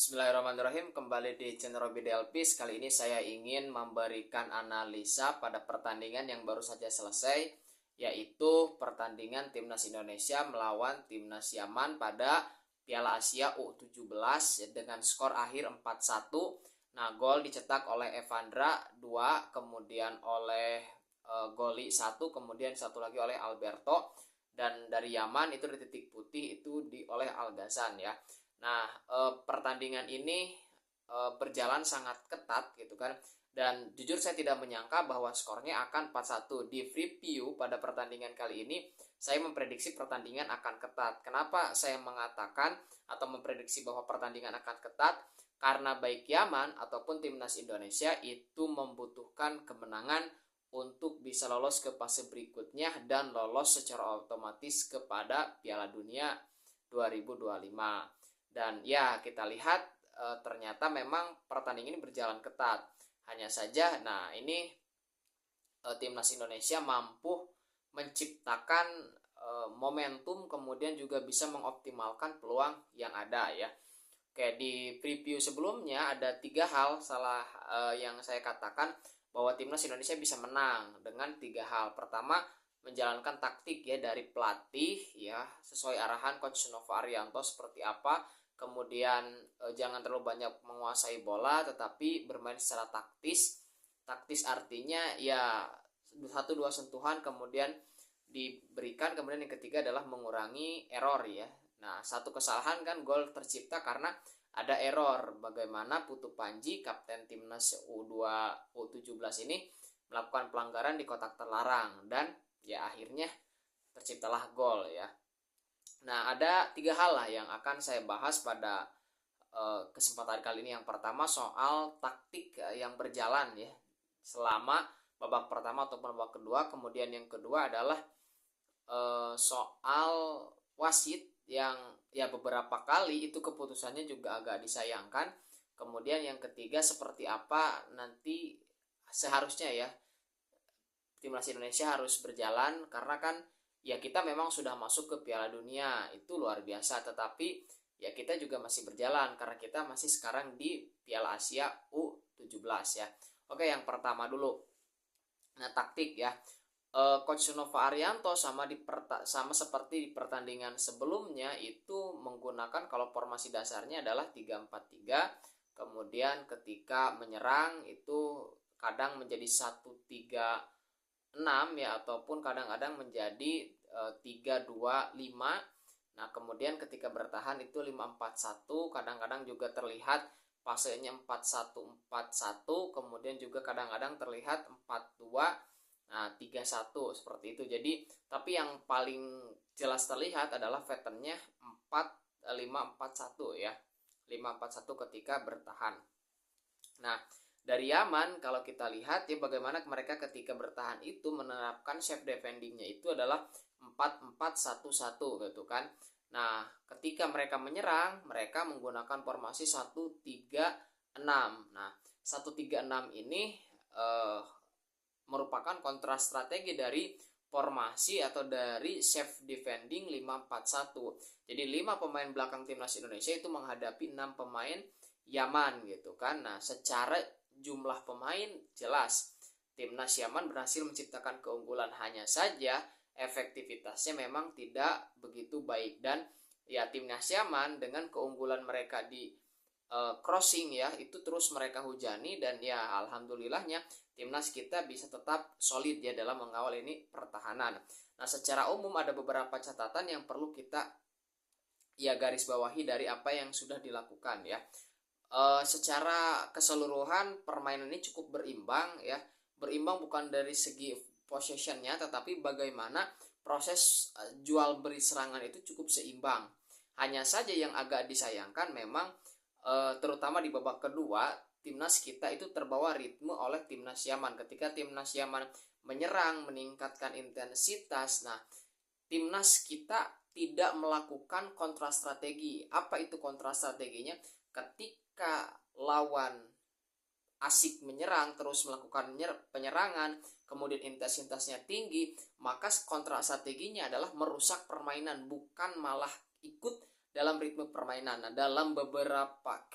Bismillahirrahmanirrahim, kembali di channel Robi Delpis. Kali ini saya ingin memberikan analisa pada pertandingan yang baru saja selesai, yaitu pertandingan Timnas Indonesia melawan Timnas Yaman pada Piala Asia U17 dengan skor akhir 4-1. Nah, gol dicetak oleh Evandra 2, kemudian oleh Goli 1, kemudian satu lagi oleh Alberto, dan dari Yaman itu di titik putih itu oleh Al Ghazan ya. Nah, pertandingan ini berjalan sangat ketat gitu kan. Dan jujur saya tidak menyangka bahwa skornya akan 4-1. Di preview pada pertandingan kali ini, saya memprediksi pertandingan akan ketat. Kenapa saya mengatakan atau memprediksi bahwa pertandingan akan ketat? Karena baik Yaman ataupun Timnas Indonesia itu membutuhkan kemenangan untuk bisa lolos ke fase berikutnya dan lolos secara otomatis kepada Piala Dunia 2025. Dan ya, kita lihat ternyata memang pertandingan ini berjalan ketat. Hanya saja, nah ini Timnas Indonesia mampu menciptakan momentum, kemudian juga bisa mengoptimalkan peluang yang ada ya. Oke, di preview sebelumnya ada 3 hal yang saya katakan bahwa Timnas Indonesia bisa menang dengan 3 hal. Pertama, menjalankan taktik ya dari pelatih ya, sesuai arahan Coach Nova Arianto seperti apa. Kemudian jangan terlalu banyak menguasai bola, tetapi bermain secara taktis. Taktis artinya ya 1-2 sentuhan kemudian diberikan. Kemudian yang ketiga adalah mengurangi error ya. Nah, satu kesalahan kan gol tercipta karena ada error. Bagaimana Putu Panji, kapten timnas U17 ini melakukan pelanggaran di kotak terlarang, dan ya akhirnya terciptalah gol ya. Nah, ada 3 hal lah yang akan saya bahas pada kesempatan kali ini. Yang pertama soal taktik yang berjalan ya selama babak pertama ataupun babak kedua. Kemudian yang kedua adalah soal wasit yang ya beberapa kali itu keputusannya juga agak disayangkan. Kemudian yang ketiga seperti apa nanti seharusnya ya Timnas Indonesia harus berjalan, karena kan ya kita memang sudah masuk ke Piala Dunia, itu luar biasa, tetapi ya kita juga masih berjalan karena kita masih sekarang di Piala Asia U17 ya. Oke, yang pertama dulu. Nah, taktik ya. Coach Nova Arianto sama seperti di pertandingan sebelumnya itu menggunakan, kalau formasi dasarnya adalah 3-4-3. Kemudian ketika menyerang itu kadang menjadi 1-3-6 ya, ataupun kadang-kadang menjadi 3-2-5. Nah, kemudian ketika bertahan itu 5-4-1, kadang-kadang juga terlihat fasenya 4-1-4-1, kemudian juga kadang-kadang terlihat 4-2, nah 3-1 seperti itu. Jadi, tapi yang paling jelas terlihat adalah patternnya 4-5-4-1 ya. 5-4-1 ketika bertahan. Nah, dari Yaman kalau kita lihat ya bagaimana mereka ketika bertahan itu menerapkan safe defendingnya itu adalah 4-4-1-1 gitu kan. Nah, ketika mereka menyerang, mereka menggunakan formasi 1-3-6. Nah, 1-3-6 ini merupakan kontra strategi dari formasi atau dari safe defending 5-4-1. Jadi 5 pemain belakang Timnas Indonesia itu menghadapi 6 pemain Yaman gitu kan. Nah, secara jumlah pemain jelas Timnas Yaman berhasil menciptakan keunggulan, hanya saja efektivitasnya memang tidak begitu baik. Dan ya Timnas Yaman dengan keunggulan mereka di crossing ya itu terus mereka hujani, dan ya alhamdulillahnya timnas kita bisa tetap solid ya dalam mengawal ini pertahanan. Nah, secara umum ada beberapa catatan yang perlu kita ya garis bawahi dari apa yang sudah dilakukan ya. Secara keseluruhan permainan ini cukup berimbang ya. Berimbang bukan dari segi possessionnya, tetapi bagaimana proses jual beli serangan itu cukup seimbang. Hanya saja yang agak disayangkan memang terutama di babak kedua timnas kita itu terbawa ritme oleh timnas Yaman. Ketika timnas Yaman menyerang, meningkatkan intensitas, nah timnas kita tidak melakukan kontra strategi. Apa itu kontra strateginya? Ketika lawan asik menyerang, terus melakukan penyerangan, kemudian intensitasnya tinggi, maka kontra strateginya adalah merusak permainan, bukan malah ikut dalam ritme permainan. Nah, dalam beberapa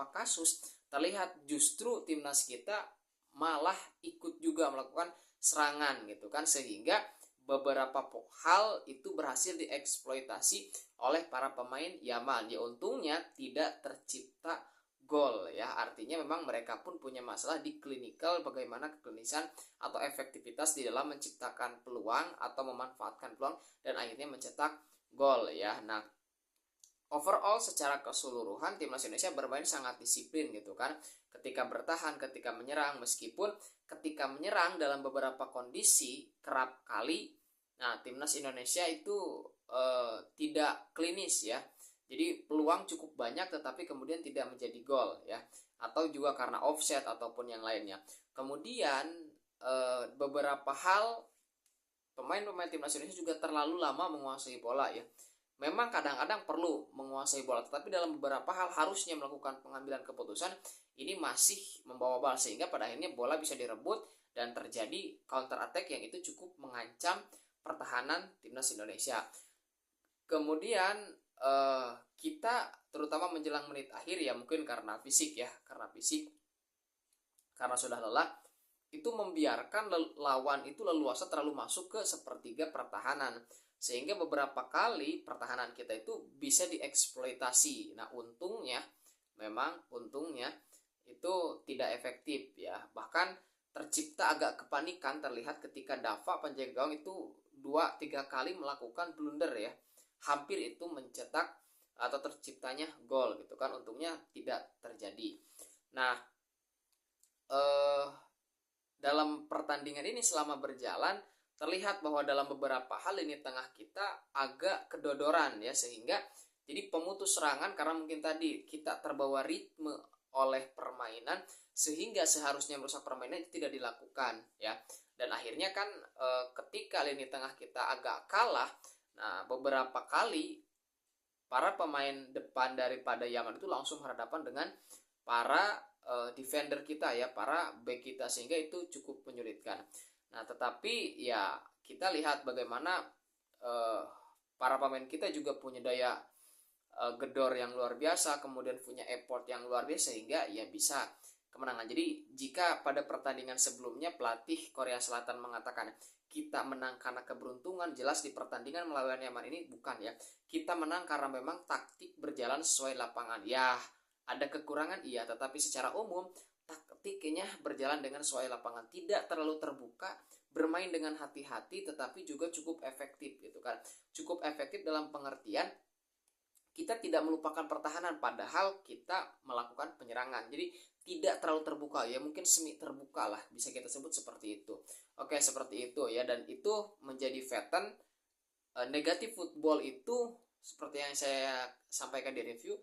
kasus terlihat justru timnas kita malah ikut juga melakukan serangan gitu kan, sehingga beberapa hal itu berhasil dieksploitasi oleh para pemain Yaman. Ya untungnya tidak tercipta gol ya, artinya memang mereka pun punya masalah di klinikal, bagaimana keklinisan atau efektivitas di dalam menciptakan peluang atau memanfaatkan peluang dan akhirnya mencetak gol ya. Nah, overall secara keseluruhan timnas Indonesia bermain sangat disiplin gitu kan, ketika bertahan, ketika menyerang, meskipun ketika menyerang dalam beberapa kondisi kerap kali timnas Indonesia itu tidak klinis ya. Jadi peluang cukup banyak tetapi kemudian tidak menjadi gol ya, atau juga karena offset ataupun yang lainnya. Kemudian beberapa hal pemain-pemain timnas Indonesia juga terlalu lama menguasai bola ya. Memang kadang-kadang perlu menguasai bola, tetapi dalam beberapa hal harusnya melakukan pengambilan keputusan ini masih membawa bola, sehingga pada akhirnya bola bisa direbut dan terjadi counter attack yang itu cukup mengancam pertahanan timnas Indonesia. Kemudian kita terutama menjelang menit akhir ya, mungkin karena fisik, karena sudah lelah, itu membiarkan lawan itu leluasa terlalu masuk ke sepertiga pertahanan, sehingga beberapa kali pertahanan kita itu bisa dieksploitasi. Nah, untungnya itu tidak efektif ya. Bahkan tercipta agak kepanikan terlihat ketika Dava penjaga gawang itu 2-3 kali melakukan blunder ya. Hampir itu mencetak atau terciptanya gol gitu kan. Untungnya tidak terjadi. Nah, dalam pertandingan ini selama berjalan terlihat bahwa dalam beberapa hal lini tengah kita agak kedodoran ya, sehingga jadi pemutus serangan karena mungkin tadi kita terbawa ritme oleh permainan sehingga seharusnya merusak permainan itu tidak dilakukan ya. Dan akhirnya kan ketika lini tengah kita agak kalah, nah beberapa kali para pemain depan daripada Yaman itu langsung berhadapan dengan para defender kita ya, para back kita, sehingga itu cukup menyulitkan. Nah, tetapi ya kita lihat bagaimana para pemain kita juga punya daya gedor yang luar biasa, kemudian punya effort yang luar biasa, sehingga ya bisa kemenangan. Jadi jika pada pertandingan sebelumnya pelatih Korea Selatan mengatakan kita menang karena keberuntungan, jelas di pertandingan melawan Yaman ini bukan ya. Kita menang karena memang taktik berjalan sesuai lapangan. Ya, ada kekurangan iya, tetapi secara umum taktiknya berjalan dengan sesuai lapangan, tidak terlalu terbuka, bermain dengan hati-hati, tetapi juga cukup efektif gitu kan. Cukup efektif dalam pengertian kita tidak melupakan pertahanan padahal kita melakukan penyerangan. Jadi tidak terlalu terbuka ya, mungkin semi terbuka lah bisa kita sebut seperti itu. Oke, seperti itu ya, dan itu menjadi pattern negatif football itu seperti yang saya sampaikan di review,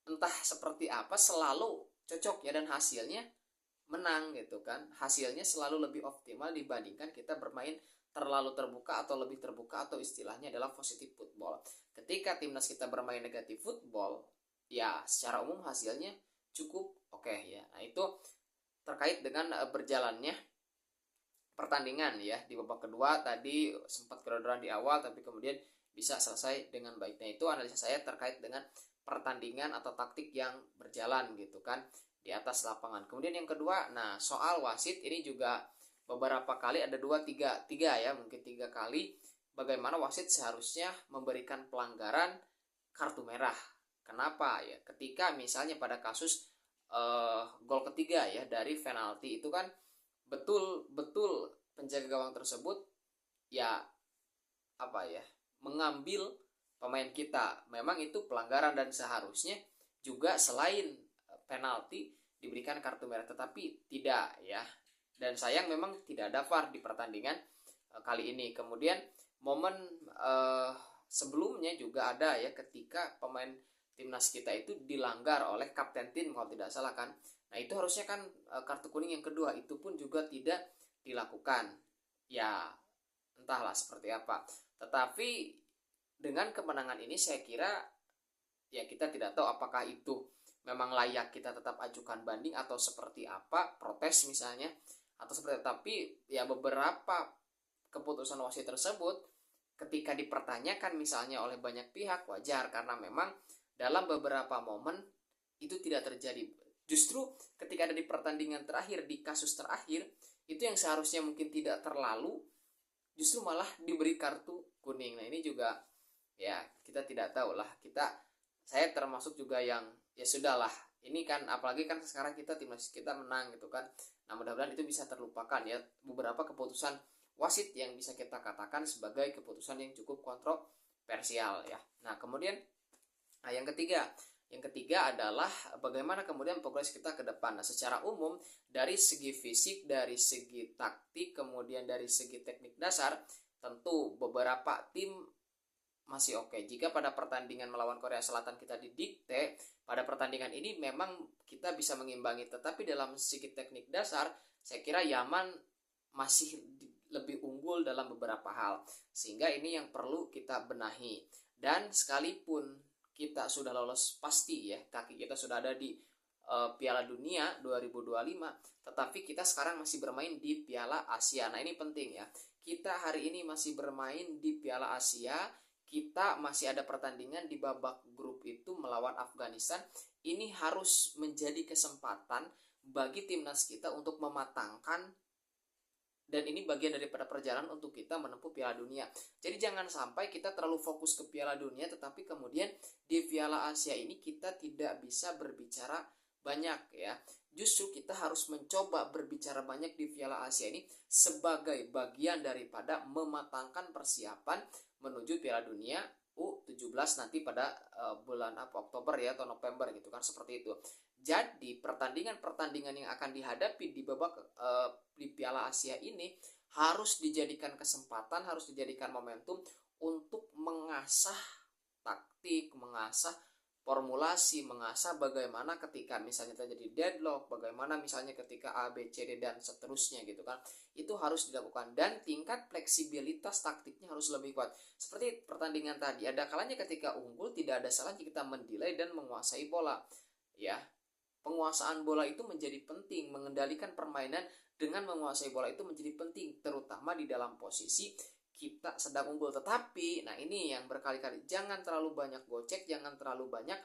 entah seperti apa selalu cocok ya, dan hasilnya menang gitu kan. Hasilnya selalu lebih optimal dibandingkan kita bermain terlalu terbuka atau lebih terbuka, atau istilahnya adalah positive football. Ketika timnas kita bermain negatif football, ya secara umum hasilnya cukup oke ya. Nah, itu terkait dengan berjalannya pertandingan ya. Di babak kedua tadi sempat kedodoran di awal tapi kemudian bisa selesai dengan baik. Nah, itu analisa saya terkait dengan pertandingan atau taktik yang berjalan gitu kan di atas lapangan. Kemudian yang kedua, nah soal wasit ini juga beberapa kali ada tiga ya, mungkin 3 kali bagaimana wasit seharusnya memberikan pelanggaran kartu merah. Kenapa ya? Ketika misalnya pada kasus gol ketiga ya dari penalti itu kan betul penjaga gawang tersebut ya mengambil pemain kita. Memang itu pelanggaran dan seharusnya juga selain penalti diberikan kartu merah, tetapi tidak ya. Dan sayang memang tidak ada VAR di pertandingan kali ini. Kemudian momen sebelumnya juga ada ya, ketika pemain timnas kita itu dilanggar oleh kapten tim kalau tidak salah kan. Nah, itu harusnya kan kartu kuning yang kedua, itu pun juga tidak dilakukan. Ya, entahlah seperti apa. Tetapi dengan kemenangan ini saya kira ya kita tidak tahu apakah itu memang layak kita tetap ajukan banding atau seperti apa, protes misalnya atau seperti, tapi ya beberapa keputusan wasit tersebut ketika dipertanyakan misalnya oleh banyak pihak, wajar, karena memang dalam beberapa momen itu tidak terjadi. Justru ketika ada di pertandingan terakhir, di kasus terakhir, itu yang seharusnya mungkin tidak terlalu, justru malah diberi kartu kuning. Nah ini juga ya kita tidak tahu lah. Saya termasuk juga yang ya sudahlah, ini kan apalagi kan sekarang timnas kita menang gitu kan. Nah mudah-mudahan itu bisa terlupakan ya, beberapa keputusan wasit yang bisa kita katakan sebagai keputusan yang cukup kontroversial ya. Nah kemudian yang ketiga adalah bagaimana kemudian progres kita ke depan. Nah secara umum dari segi fisik, dari segi taktik, kemudian dari segi teknik dasar, tentu beberapa tim masih oke. Jika pada pertandingan melawan Korea Selatan kita didikte, pada pertandingan ini memang kita bisa mengimbangi, tetapi dalam segi teknik dasar saya kira Yaman masih lebih unggul dalam beberapa hal, sehingga ini yang perlu kita benahi. Dan sekalipun kita sudah lolos pasti ya, kaki kita sudah ada di Piala Dunia 2025, tetapi kita sekarang masih bermain di Piala Asia. Nah ini penting ya, kita hari ini masih bermain di Piala Asia, kita masih ada pertandingan di babak grup itu melawan Afghanistan. Ini harus menjadi kesempatan bagi timnas kita untuk mematangkan, dan ini bagian daripada perjalanan untuk kita menempuh Piala Dunia. Jadi jangan sampai kita terlalu fokus ke Piala Dunia, tetapi kemudian di Piala Asia ini kita tidak bisa berbicara banyak ya. Justru kita harus mencoba berbicara banyak di Piala Asia ini sebagai bagian daripada mematangkan persiapan menuju Piala Dunia U17 nanti pada bulan Oktober ya atau November gitu kan, seperti itu. Jadi pertandingan-pertandingan yang akan dihadapi di babak di Piala Asia ini harus dijadikan kesempatan, harus dijadikan momentum untuk mengasah taktik, mengasah formulasi, mengasah bagaimana ketika misalnya terjadi deadlock, bagaimana misalnya ketika A, B, C, D dan seterusnya gitu kan. Itu harus dilakukan, dan tingkat fleksibilitas taktiknya harus lebih kuat. Seperti pertandingan tadi, ada kalanya ketika unggul tidak ada salahnya kita mendelay dan menguasai bola. Ya, penguasaan bola itu menjadi penting, mengendalikan permainan dengan menguasai bola itu menjadi penting, terutama di dalam posisi kita sedang unggul. Tetapi, nah ini yang berkali-kali, jangan terlalu banyak gocek, jangan terlalu banyak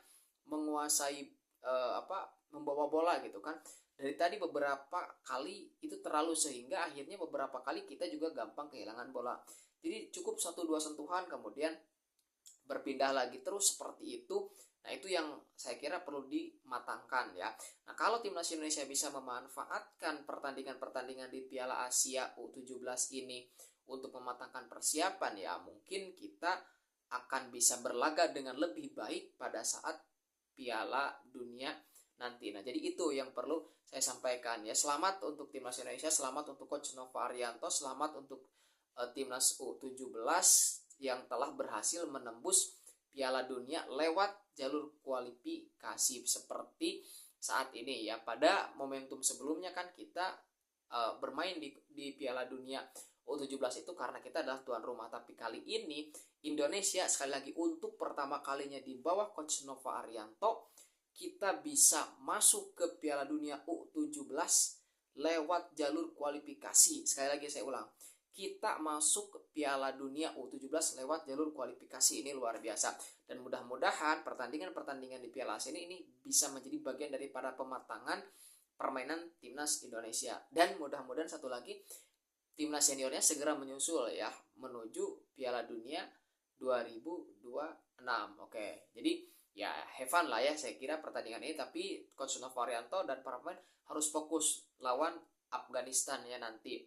menguasai membawa bola gitu kan. Dari tadi beberapa kali itu terlalu, sehingga akhirnya beberapa kali kita juga gampang kehilangan bola. Jadi cukup 1-2 sentuhan kemudian berpindah lagi terus seperti itu. Nah itu yang saya kira perlu dimatangkan ya. Nah kalau timnas Indonesia bisa memanfaatkan pertandingan-pertandingan di Piala Asia U17 ini untuk mematangkan persiapan, ya mungkin kita akan bisa berlaga dengan lebih baik pada saat Piala Dunia nanti. Nah jadi itu yang perlu saya sampaikan ya. Selamat untuk timnas Indonesia, selamat untuk Coach Nova Arianto, selamat untuk timnas U17 yang telah berhasil menembus Piala Dunia lewat jalur kualifikasi seperti saat ini ya. Pada momentum sebelumnya kan kita bermain di Piala Dunia U17 itu karena kita adalah tuan rumah, tapi kali ini Indonesia sekali lagi untuk pertama kalinya di bawah Coach Nova Arianto kita bisa masuk ke Piala Dunia U17 lewat jalur kualifikasi. Sekali lagi saya ulang, kita masuk ke Piala Dunia U17 lewat jalur kualifikasi. Ini luar biasa, dan mudah-mudahan pertandingan-pertandingan di Piala Asia ini bisa menjadi bagian daripada pematangan permainan timnas Indonesia. Dan mudah-mudahan satu lagi, timnas seniornya segera menyusul ya menuju Piala Dunia 2026. Oke, jadi ya have fun lah ya saya kira pertandingan ini, tapi Coach Nova Arianto dan para pemain harus fokus lawan Afghanistan ya nanti.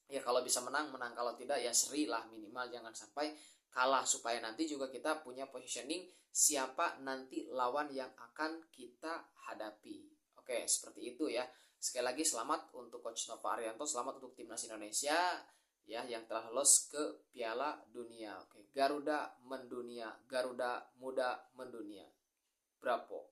Ya kalau bisa menang, kalau tidak ya seri lah, minimal jangan sampai kalah, supaya nanti juga kita punya positioning siapa nanti lawan yang akan kita hadapi. Oke, seperti itu ya. Sekali lagi selamat untuk Coach Nova Arianto, selamat untuk timnas Indonesia ya yang telah lolos ke Piala Dunia. Oke, Garuda mendunia, Garuda muda mendunia. Bravo.